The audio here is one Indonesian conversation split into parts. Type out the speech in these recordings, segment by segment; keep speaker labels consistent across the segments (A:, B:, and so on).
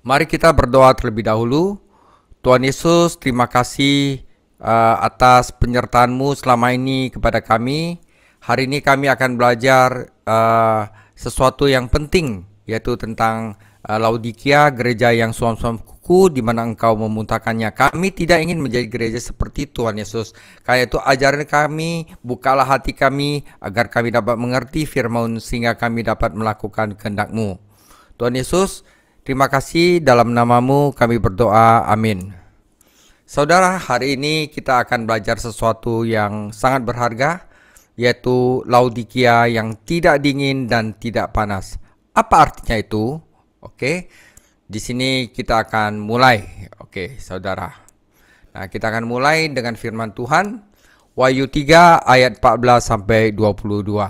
A: Mari kita berdoa terlebih dahulu. Tuhan Yesus, terima kasih atas penyertaan-Mu selama ini kepada kami. Hari ini kami akan belajar sesuatu yang penting, yaitu tentang Laodikia, gereja yang suam-suam kuku, di mana Engkau memuntahkannya. Kami tidak ingin menjadi gereja seperti Tuhan Yesus. Karena itu ajaran kami, bukalah hati kami, agar kami dapat mengerti firman sehingga kami dapat melakukan kehendak-Mu. Tuhan Yesus, terima kasih, dalam nama-Mu kami berdoa, amin. Saudara, hari ini kita akan belajar sesuatu yang sangat berharga, yaitu Laodikia yang tidak dingin dan tidak panas. Apa artinya itu? Oke, di sini kita akan mulai. Oke, saudara. Nah, kita akan mulai dengan firman Tuhan, Wahyu 3 ayat 14 sampai 22.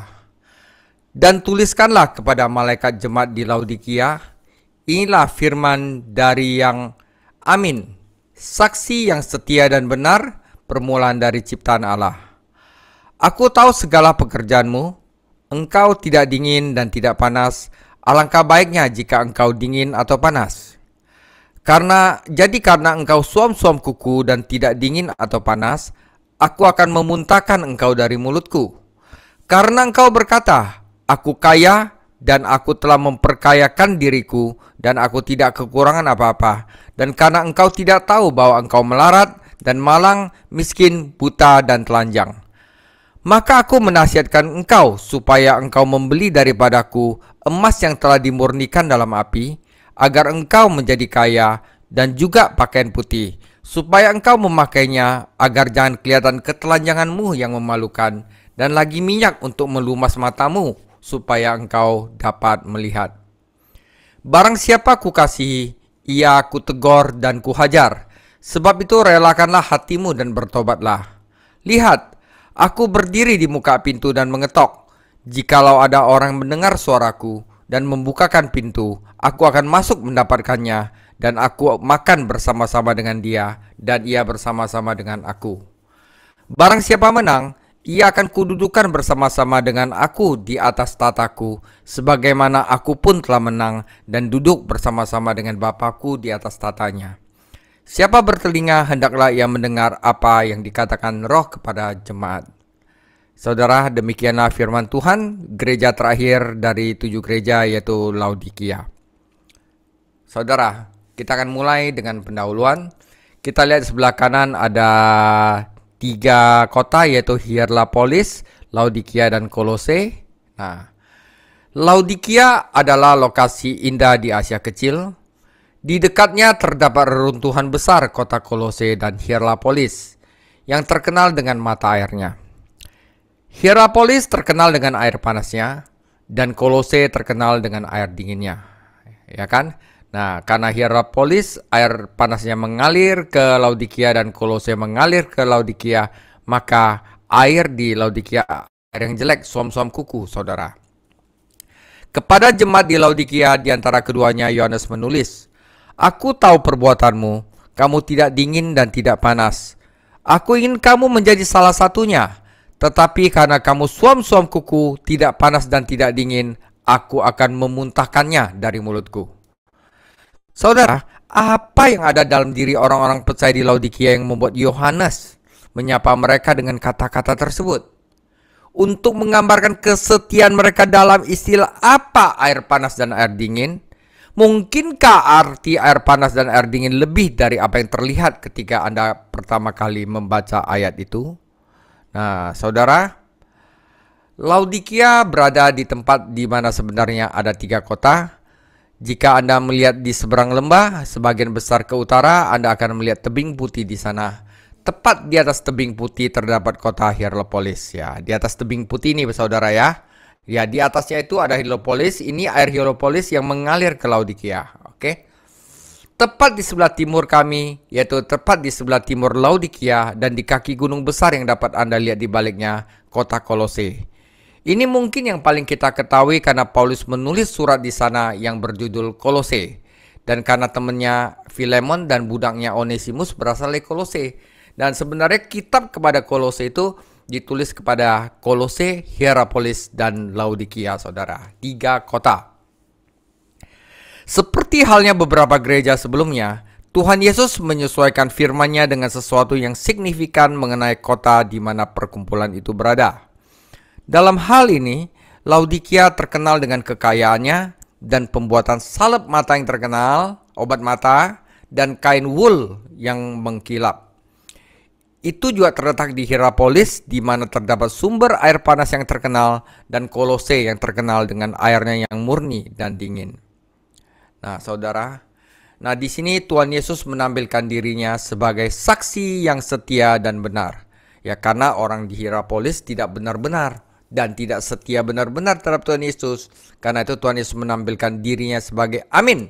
A: Dan tuliskanlah kepada malaikat jemaat di Laodikia, inilah firman dari yang amin, saksi yang setia dan benar, permulaan dari ciptaan Allah. Aku tahu segala pekerjaanmu, engkau tidak dingin dan tidak panas. Alangkah baiknya jika engkau dingin atau panas. Karena engkau suam-suam kuku dan tidak dingin atau panas, aku akan memuntahkan engkau dari mulutku. Karena engkau berkata, aku kaya dan aku telah memperkayakan diriku dan aku tidak kekurangan apa-apa. Dan karena engkau tidak tahu bahwa engkau melarat dan malang, miskin, buta dan telanjang, maka aku menasihatkan engkau supaya engkau membeli daripadaku emas yang telah dimurnikan dalam api, agar engkau menjadi kaya, dan juga pakaian putih, supaya engkau memakainya, agar jangan kelihatan ketelanjanganmu yang memalukan, dan lagi minyak untuk melumas matamu, supaya engkau dapat melihat. Barang siapa kukasihi, ia kutegur dan kuhajar. Sebab itu relakanlah hatimu dan bertobatlah. Lihat, aku berdiri di muka pintu dan mengetok. Jikalau ada orang mendengar suaraku dan membukakan pintu, aku akan masuk mendapatkannya, dan aku makan bersama-sama dengan dia, dan ia bersama-sama dengan aku. Barang siapa menang, ia akan kududukan bersama-sama dengan aku di atas tataku, sebagaimana aku pun telah menang dan duduk bersama-sama dengan Bapakku di atas tatanya. Siapa bertelinga, hendaklah ia mendengar apa yang dikatakan Roh kepada jemaat. Saudara, demikianlah firman Tuhan, gereja terakhir dari 7 gereja, yaitu Laodikia. Saudara, kita akan mulai dengan pendahuluan. Kita lihat sebelah kanan ada 3 kota, yaitu Hierapolis, Laodikia, dan Kolose. Nah, Laodikia adalah lokasi indah di Asia Kecil. Di dekatnya terdapat reruntuhan besar kota Kolose dan Hierapolis, yang terkenal dengan mata airnya. Hierapolis terkenal dengan air panasnya, dan Kolose terkenal dengan air dinginnya. Ya kan? Nah, karena Hierapolis air panasnya mengalir ke Laodikia dan Kolose mengalir ke Laodikia, maka air di Laodikia air yang jelek, suam-suam kuku, saudara. Kepada jemaat di Laodikia, di antara keduanya Yohanes menulis, aku tahu perbuatanmu, kamu tidak dingin dan tidak panas. Aku ingin kamu menjadi salah satunya. Tetapi karena kamu suam-suam kuku, tidak panas dan tidak dingin, aku akan memuntahkannya dari mulutku. Saudara, apa yang ada dalam diri orang-orang percaya di Laodikia yang membuat Yohanes menyapa mereka dengan kata-kata tersebut? Untuk menggambarkan kesetiaan mereka dalam istilah apa air panas dan air dingin? Mungkinkah arti air panas dan air dingin lebih dari apa yang terlihat ketika Anda pertama kali membaca ayat itu? Nah, saudara, Laodikia berada di tempat di mana sebenarnya ada 3 kota. Jika Anda melihat di seberang lembah, sebagian besar ke utara, Anda akan melihat tebing putih di sana. Tepat di atas tebing putih terdapat kota Hierapolis. Ya, di atas tebing putih ini, saudara ya. Ya, di atasnya itu ada Hierapolis. Ini air Hierapolis yang mengalir ke Laodikia. Oke. Tepat di sebelah timur kami, yaitu tepat di sebelah timur Laodikia, dan di kaki gunung besar yang dapat Anda lihat di baliknya, kota Kolose. Ini mungkin yang paling kita ketahui karena Paulus menulis surat di sana yang berjudul Kolose, dan karena temannya Filemon dan budaknya Onesimus berasal dari Kolose. Dan sebenarnya kitab kepada Kolose itu ditulis kepada Kolose, Hierapolis, dan Laodikia, saudara. 3 kota. Seperti halnya beberapa gereja sebelumnya, Tuhan Yesus menyesuaikan firman-Nya dengan sesuatu yang signifikan mengenai kota di mana perkumpulan itu berada. Dalam hal ini, Laodikia terkenal dengan kekayaannya dan pembuatan salep mata yang terkenal, obat mata, dan kain wul yang mengkilap. Itu juga terletak di Hierapolis, di mana terdapat sumber air panas yang terkenal, dan Kolose yang terkenal dengan airnya yang murni dan dingin. Nah, saudara, di sini Tuhan Yesus menampilkan dirinya sebagai saksi yang setia dan benar. Ya, karena orang di Hierapolis tidak benar-benar dan tidak setia benar-benar terhadap Tuhan Yesus. Karena itu Tuhan Yesus menampilkan dirinya sebagai Amin,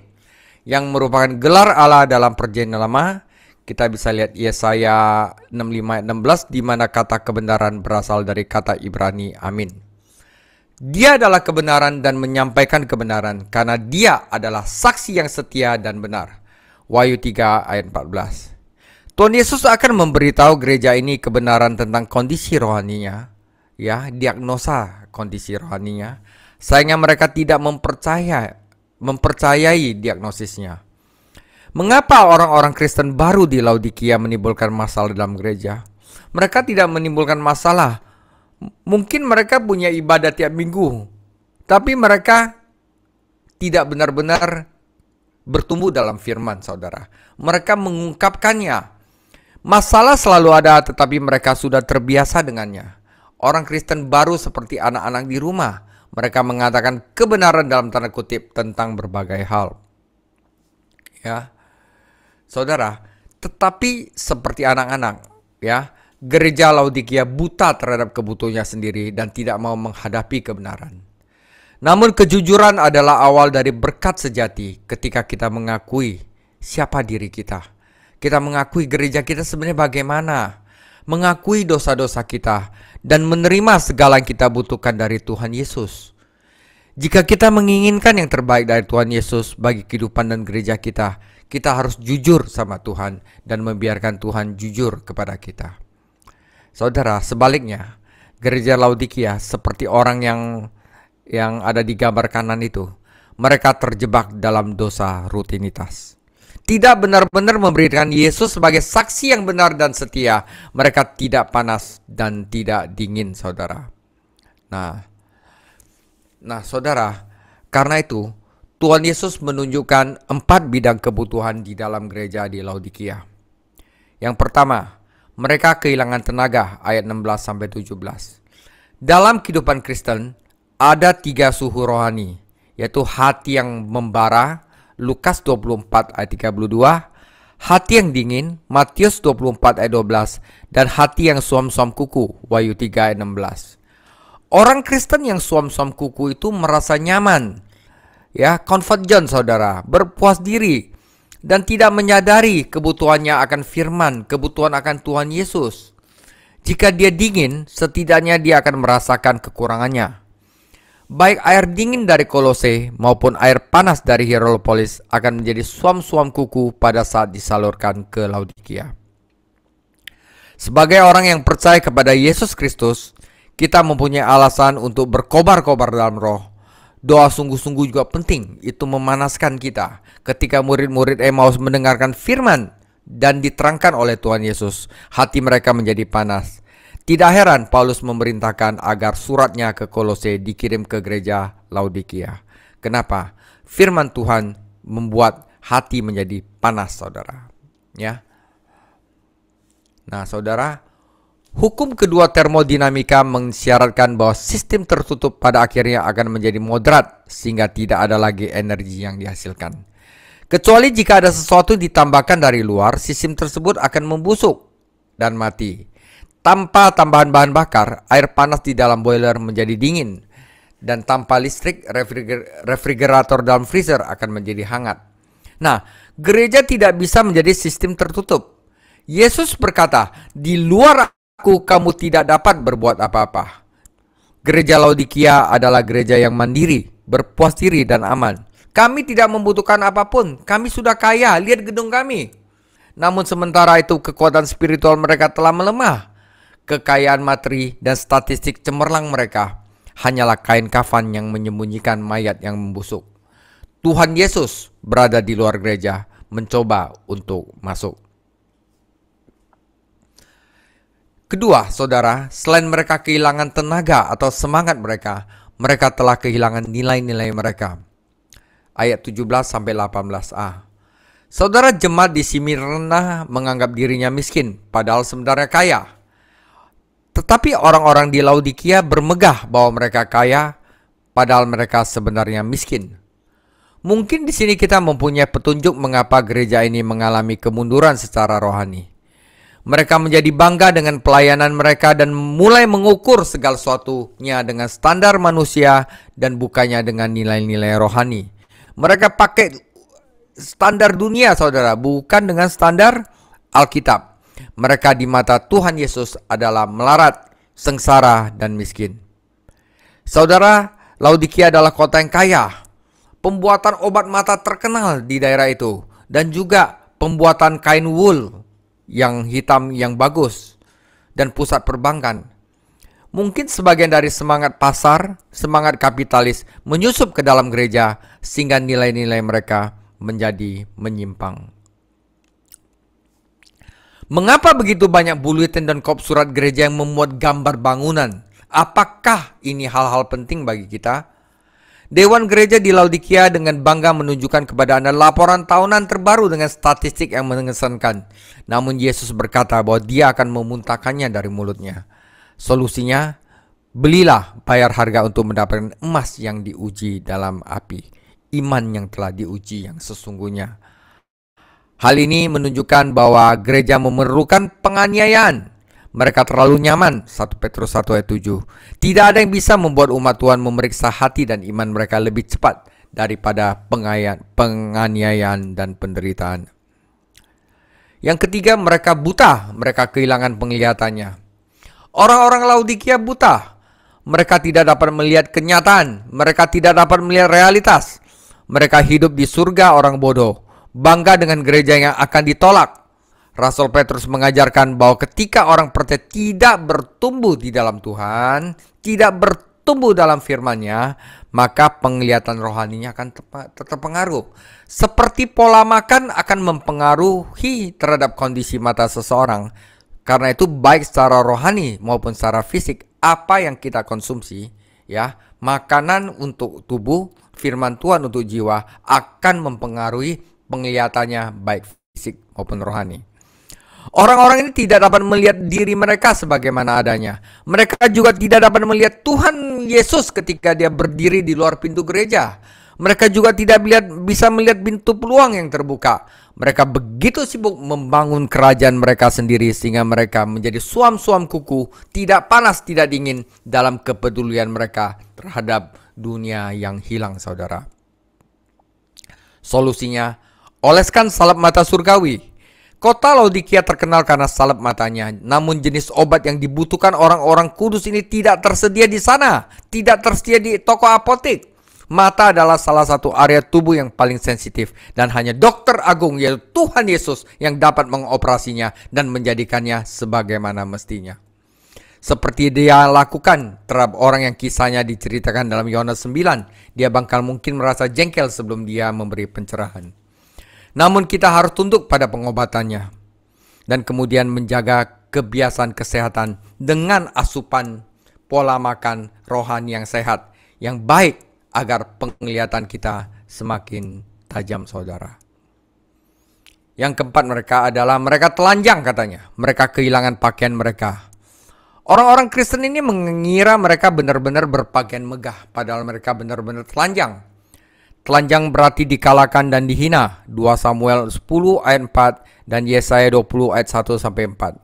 A: yang merupakan gelar Allah dalam Perjanjian Lama. Kita bisa lihat Yesaya 65 ayat 16, di mana kata kebenaran berasal dari kata Ibrani Amin. Dia adalah kebenaran dan menyampaikan kebenaran, karena dia adalah saksi yang setia dan benar. Wahyu 3 ayat 14. Tuhan Yesus akan memberitahu gereja ini kebenaran tentang kondisi rohaninya, ya, diagnosa kondisi rohaninya. Sayangnya mereka tidak mempercayai diagnosisnya. Mengapa orang-orang Kristen baru di Laodikia menimbulkan masalah dalam gereja? Mereka tidak menimbulkan masalah. Mungkin mereka punya ibadah tiap minggu, tapi mereka tidak benar-benar bertumbuh dalam firman, saudara. Mereka mengungkapkannya. Masalah selalu ada, tetapi mereka sudah terbiasa dengannya. Orang Kristen baru seperti anak-anak di rumah. Mereka mengatakan kebenaran dalam tanda kutip tentang berbagai hal. Ya, saudara, tetapi seperti anak-anak, ya, gereja Laodikia buta terhadap kebutuhannya sendiri dan tidak mau menghadapi kebenaran. Namun kejujuran adalah awal dari berkat sejati ketika kita mengakui siapa diri kita. Kita mengakui gereja kita sebenarnya bagaimana, mengakui dosa-dosa kita, dan menerima segala yang kita butuhkan dari Tuhan Yesus. Jika kita menginginkan yang terbaik dari Tuhan Yesus bagi kehidupan dan gereja kita, kita harus jujur sama Tuhan dan membiarkan Tuhan jujur kepada kita. Saudara, sebaliknya, gereja Laodikia seperti orang yang ada di gambar kanan itu, mereka terjebak dalam dosa rutinitas. Tidak benar-benar memberikan Yesus sebagai saksi yang benar dan setia. Mereka tidak panas dan tidak dingin, saudara. Nah, saudara, karena itu Tuhan Yesus menunjukkan 4 bidang kebutuhan di dalam gereja di Laodikia. Yang pertama, mereka kehilangan tenaga, ayat 16-17. Dalam kehidupan Kristen, ada 3 suhu rohani, yaitu hati yang membara, Lukas 24 ayat 32, hati yang dingin, Matius 24 ayat 12, dan hati yang suam-suam kuku, Wahyu 3 ayat 16. Orang Kristen yang suam-suam kuku itu merasa nyaman, ya, comfort zone, saudara, berpuas diri, dan tidak menyadari kebutuhannya akan firman, kebutuhan akan Tuhan Yesus. Jika dia dingin, setidaknya dia akan merasakan kekurangannya. Baik air dingin dari Kolose maupun air panas dari Hierapolis akan menjadi suam-suam kuku pada saat disalurkan ke Laodikia. Sebagai orang yang percaya kepada Yesus Kristus, kita mempunyai alasan untuk berkobar-kobar dalam roh. Doa sungguh-sungguh juga penting, itu memanaskan kita. Ketika murid-murid Emmaus mendengarkan firman dan diterangkan oleh Tuhan Yesus, hati mereka menjadi panas. Tidak heran Paulus memerintahkan agar suratnya ke Kolose dikirim ke gereja Laodikia. Kenapa? Firman Tuhan membuat hati menjadi panas, saudara. Ya. Nah, saudara, hukum kedua termodinamika mensyaratkan bahwa sistem tertutup pada akhirnya akan menjadi moderat sehingga tidak ada lagi energi yang dihasilkan. Kecuali jika ada sesuatu ditambahkan dari luar, sistem tersebut akan membusuk dan mati. Tanpa tambahan bahan bakar, air panas di dalam boiler menjadi dingin. Dan tanpa listrik, refrigerator dalam freezer akan menjadi hangat. Nah, gereja tidak bisa menjadi sistem tertutup. Yesus berkata, di luar aku kamu tidak dapat berbuat apa-apa. Gereja Laodikia adalah gereja yang mandiri, berpuas diri dan aman. Kami tidak membutuhkan apapun, kami sudah kaya, lihat gedung kami. Namun sementara itu kekuatan spiritual mereka telah melemah. Kekayaan materi dan statistik cemerlang mereka hanyalah kain kafan yang menyembunyikan mayat yang membusuk. Tuhan Yesus berada di luar gereja, mencoba untuk masuk. Kedua, saudara, selain mereka kehilangan tenaga atau semangat mereka, mereka telah kehilangan nilai-nilai mereka. Ayat 17-18a. Saudara, jemaat di Smyrna menganggap dirinya miskin, padahal sebenarnya kaya. Tetapi orang-orang di Laodikia bermegah bahwa mereka kaya, padahal mereka sebenarnya miskin. Mungkin di sini kita mempunyai petunjuk mengapa gereja ini mengalami kemunduran secara rohani. Mereka menjadi bangga dengan pelayanan mereka dan mulai mengukur segala sesuatunya dengan standar manusia dan bukannya dengan nilai-nilai rohani. Mereka pakai standar dunia, saudara, bukan dengan standar Alkitab. Mereka di mata Tuhan Yesus adalah melarat, sengsara, dan miskin. Saudara, Laodikia adalah kota yang kaya. Pembuatan obat mata terkenal di daerah itu. Dan juga pembuatan kain wool yang hitam yang bagus. Dan pusat perbankan. Mungkin sebagian dari semangat pasar, semangat kapitalis menyusup ke dalam gereja sehingga nilai-nilai mereka menjadi menyimpang. Mengapa begitu banyak buletin dan kop surat gereja yang memuat gambar bangunan? Apakah ini hal-hal penting bagi kita? Dewan gereja di Laodikia dengan bangga menunjukkan kepada Anda laporan tahunan terbaru dengan statistik yang mengesankan. Namun Yesus berkata bahwa dia akan memuntahkannya dari mulutnya. Solusinya, belilah, bayar harga untuk mendapatkan emas yang diuji dalam api. Iman yang telah diuji yang sesungguhnya. Hal ini menunjukkan bahwa gereja memerlukan penganiayaan. Mereka terlalu nyaman, 1 Petrus 1 ayat 7. Tidak ada yang bisa membuat umat Tuhan memeriksa hati dan iman mereka lebih cepat daripada penganiayaan dan penderitaan. Yang ketiga, mereka buta, mereka kehilangan penglihatannya. Orang-orang Laodikia buta. Mereka tidak dapat melihat kenyataan, mereka tidak dapat melihat realitas. Mereka hidup di surga orang bodoh, bangga dengan gereja yang akan ditolak. Rasul Petrus mengajarkan bahwa ketika orang percaya tidak bertumbuh di dalam Tuhan, tidak bertumbuh dalam firman-Nya, maka penglihatan rohaninya akan terpengaruh. Seperti pola makan akan mempengaruhi terhadap kondisi mata seseorang. Karena itu baik secara rohani maupun secara fisik, apa yang kita konsumsi, ya, makanan untuk tubuh, firman Tuhan untuk jiwa akan mempengaruhi penglihatannya baik fisik maupun rohani. Orang-orang ini tidak dapat melihat diri mereka sebagaimana adanya. Mereka juga tidak dapat melihat Tuhan Yesus ketika dia berdiri di luar pintu gereja. Mereka juga tidak bisa melihat pintu peluang yang terbuka. Mereka begitu sibuk membangun kerajaan mereka sendiri sehingga mereka menjadi suam-suam kuku, tidak panas, tidak dingin dalam kepedulian mereka terhadap dunia yang hilang, saudara. Solusinya, oleskan salep mata surgawi. Kota Laodikia terkenal karena salep matanya, namun jenis obat yang dibutuhkan orang-orang kudus ini tidak tersedia di sana, tidak tersedia di toko apotek. Mata adalah salah satu area tubuh yang paling sensitif dan hanya dokter agung yaitu Tuhan Yesus yang dapat mengoperasinya dan menjadikannya sebagaimana mestinya. Seperti dia lakukan terhadap orang yang kisahnya diceritakan dalam Yohanes 9, dia bakal mungkin merasa jengkel sebelum dia memberi pencerahan. Namun kita harus tunduk pada pengobatannya dan kemudian menjaga kebiasaan kesehatan dengan asupan pola makan rohani yang sehat, yang baik agar penglihatan kita semakin tajam, saudara. Yang keempat mereka adalah mereka telanjang katanya. Mereka kehilangan pakaian mereka. Orang-orang Kristen ini mengira mereka benar-benar berpakaian megah, padahal mereka benar-benar telanjang. Telanjang berarti dikalahkan dan dihina. 2 Samuel 10 ayat 4 dan Yesaya 20 ayat 1-4.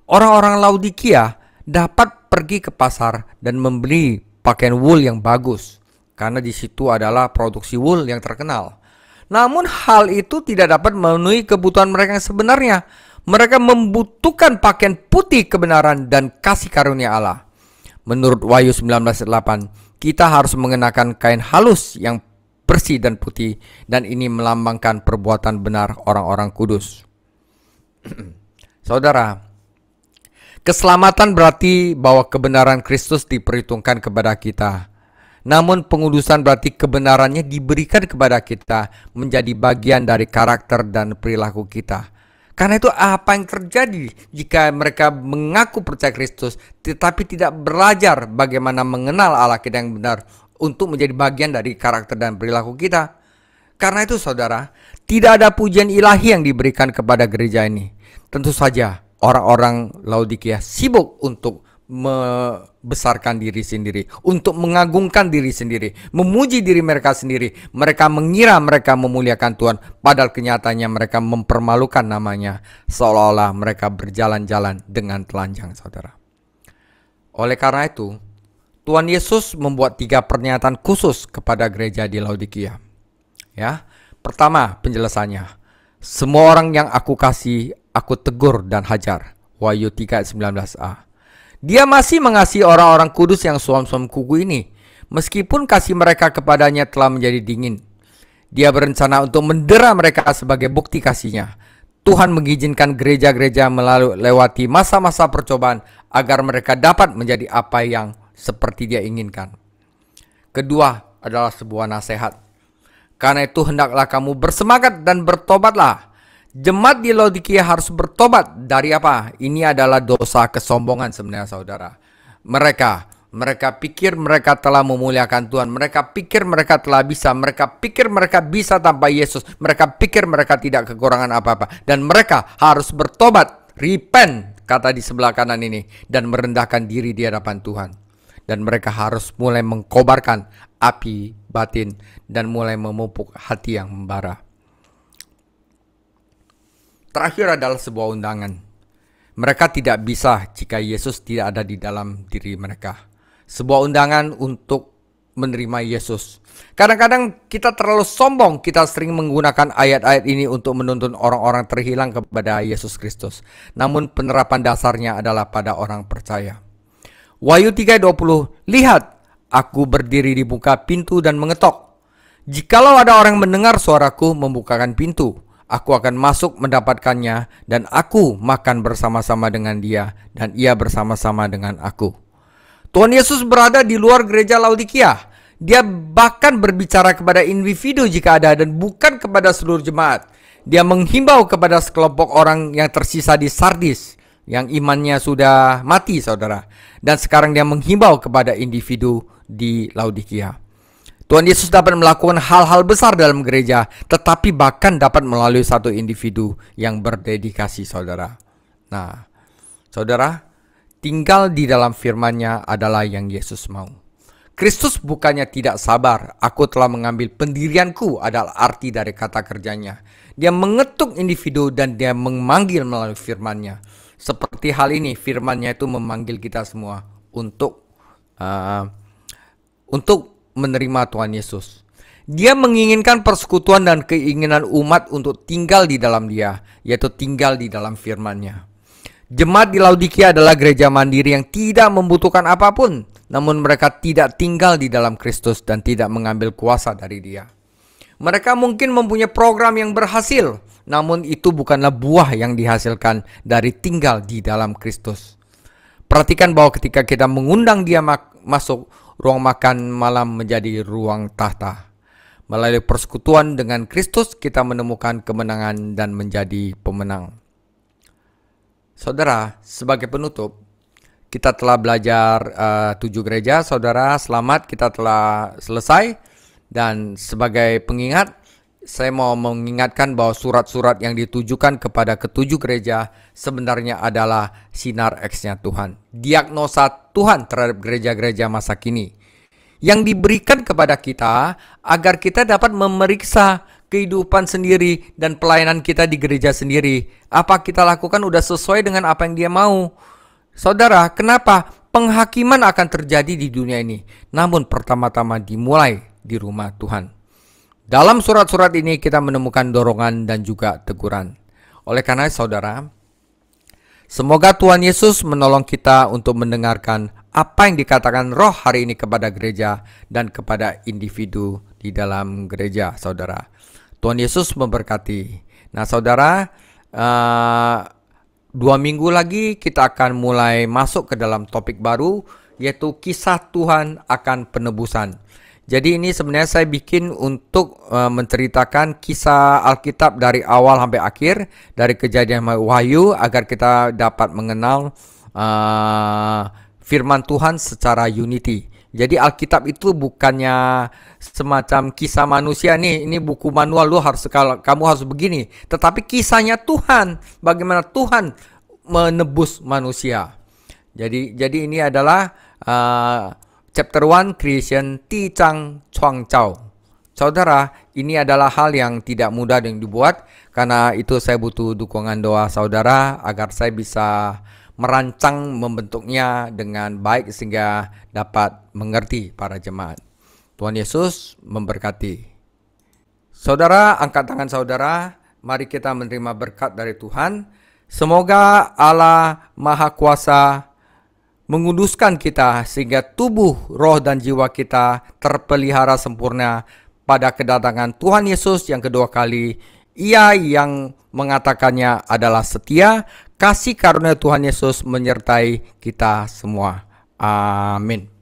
A: Orang-orang Laodikia dapat pergi ke pasar dan membeli pakaian wool yang bagus. Karena di situ adalah produksi wool yang terkenal. Namun hal itu tidak dapat memenuhi kebutuhan mereka yang sebenarnya. Mereka membutuhkan pakaian putih kebenaran dan kasih karunia Allah. Menurut Wahyu 19:8, kita harus mengenakan kain halus yang bersih dan putih, dan ini melambangkan perbuatan benar orang-orang kudus. Saudara, keselamatan berarti bahwa kebenaran Kristus diperhitungkan kepada kita. Namun pengudusan berarti kebenarannya diberikan kepada kita menjadi bagian dari karakter dan perilaku kita. Karena itu apa yang terjadi jika mereka mengaku percaya Kristus tetapi tidak belajar bagaimana mengenal Allah kita yang benar untuk menjadi bagian dari karakter dan perilaku kita. Karena itu saudara, tidak ada pujian ilahi yang diberikan kepada gereja ini. Tentu saja orang-orang Laodikia sibuk untuk membesarkan diri sendiri, untuk mengagungkan diri sendiri, memuji diri mereka sendiri. Mereka mengira mereka memuliakan Tuhan, padahal kenyataannya mereka mempermalukan namanya, seolah-olah mereka berjalan-jalan dengan telanjang, saudara. Oleh karena itu, Tuhan Yesus membuat 3 pernyataan khusus kepada gereja di Laodikia. Ya, pertama penjelasannya, semua orang yang aku kasih, aku tegur dan hajar. Wahyu 3:19a. Dia masih mengasihi orang-orang kudus yang suam-suam kuku ini, meskipun kasih mereka kepadanya telah menjadi dingin. Dia berencana untuk mendera mereka sebagai bukti kasihnya. Tuhan mengizinkan gereja-gereja melewati masa-masa percobaan agar mereka dapat menjadi apa yang seperti dia inginkan. Kedua adalah sebuah nasihat. Karena itu hendaklah kamu bersemangat dan bertobatlah. Jemaat di Laodikia harus bertobat dari apa? Ini adalah dosa kesombongan sebenarnya saudara. Mereka pikir mereka telah memuliakan Tuhan. Mereka pikir mereka telah bisa. Mereka pikir mereka bisa tanpa Yesus. Mereka pikir mereka tidak kekurangan apa-apa. Dan mereka harus bertobat. Repent, kata di sebelah kanan ini. Dan merendahkan diri di hadapan Tuhan. Dan mereka harus mulai mengkobarkan api batin. Dan mulai memupuk hati yang membara. Terakhir adalah sebuah undangan. Mereka tidak bisa jika Yesus tidak ada di dalam diri mereka. Sebuah undangan untuk menerima Yesus. Kadang-kadang kita terlalu sombong, kita sering menggunakan ayat-ayat ini untuk menuntun orang-orang terhilang kepada Yesus Kristus. Namun penerapan dasarnya adalah pada orang percaya. Wahyu 3:20, lihat, aku berdiri di muka pintu dan mengetok. Jikalau ada orang mendengar suaraku membukakan pintu, aku akan masuk mendapatkannya dan aku makan bersama-sama dengan dia dan ia bersama-sama dengan aku. Tuhan Yesus berada di luar gereja Laodikia. Dia bahkan berbicara kepada individu jika ada dan bukan kepada seluruh jemaat. Dia menghimbau kepada sekelompok orang yang tersisa di Sardis yang imannya sudah mati saudara. Dan sekarang dia menghimbau kepada individu di Laodikia. Tuhan Yesus dapat melakukan hal-hal besar dalam gereja, tetapi bahkan dapat melalui satu individu yang berdedikasi, saudara. Nah, saudara, tinggal di dalam firman-Nya adalah yang Yesus mau. Kristus bukannya tidak sabar, aku telah mengambil pendirianku adalah arti dari kata kerjanya. Dia mengetuk individu dan dia memanggil melalui firman-Nya. Seperti hal ini, firman-Nya itu memanggil kita semua untuk menerima Tuhan Yesus. Dia menginginkan persekutuan dan keinginan umat untuk tinggal di dalam dia, yaitu tinggal di dalam firman-Nya. Jemaat di Laodikia adalah gereja mandiri yang tidak membutuhkan apapun, namun mereka tidak tinggal di dalam Kristus dan tidak mengambil kuasa dari dia. Mereka mungkin mempunyai program yang berhasil, namun itu bukanlah buah yang dihasilkan dari tinggal di dalam Kristus. Perhatikan bahwa ketika kita mengundang dia masuk, ruang makan malam menjadi ruang tahta. Melalui persekutuan dengan Kristus, kita menemukan kemenangan dan menjadi pemenang. Saudara, sebagai penutup, kita telah belajar 7 gereja. Saudara, selamat, kita telah selesai. Dan sebagai pengingat, saya mau mengingatkan bahwa surat-surat yang ditujukan kepada ketujuh gereja sebenarnya adalah sinar X-nya Tuhan. Diagnosa Tuhan terhadap gereja-gereja masa kini yang diberikan kepada kita agar kita dapat memeriksa kehidupan sendiri dan pelayanan kita di gereja sendiri. Apa kita lakukan udah sesuai dengan apa yang dia mau. Saudara, kenapa? Penghakiman akan terjadi di dunia ini. Namun pertama-tama dimulai di rumah Tuhan. Dalam surat-surat ini kita menemukan dorongan dan juga teguran. Oleh karena itu, saudara, semoga Tuhan Yesus menolong kita untuk mendengarkan apa yang dikatakan Roh hari ini kepada gereja dan kepada individu di dalam gereja, saudara. Tuhan Yesus memberkati. Nah, saudara, 2 minggu lagi kita akan mulai masuk ke dalam topik baru. yaitu kisah Tuhan akan penebusan. Jadi ini sebenarnya saya bikin untuk menceritakan kisah Alkitab dari awal sampai akhir, dari Kejadian sampai Wahyu, agar kita dapat mengenal firman Tuhan secara unity. Jadi Alkitab itu bukannya semacam kisah manusia nih, ini buku manual kamu harus begini, tetapi kisahnya Tuhan, bagaimana Tuhan menebus manusia. Jadi ini adalah Chapter 1 Creation, 第一章创造. Saudara, ini adalah hal yang tidak mudah yang dibuat. Karena itu saya butuh dukungan doa saudara agar saya bisa merancang membentuknya dengan baik sehingga dapat mengerti para jemaat. Tuhan Yesus memberkati. Saudara, angkat tangan saudara. Mari kita menerima berkat dari Tuhan. Semoga Allah Maha Kuasa menguduskan kita sehingga tubuh, roh, dan jiwa kita terpelihara sempurna pada kedatangan Tuhan Yesus yang kedua kali. Ia yang mengatakannya adalah setia. Kasih karunia Tuhan Yesus menyertai kita semua. Amin.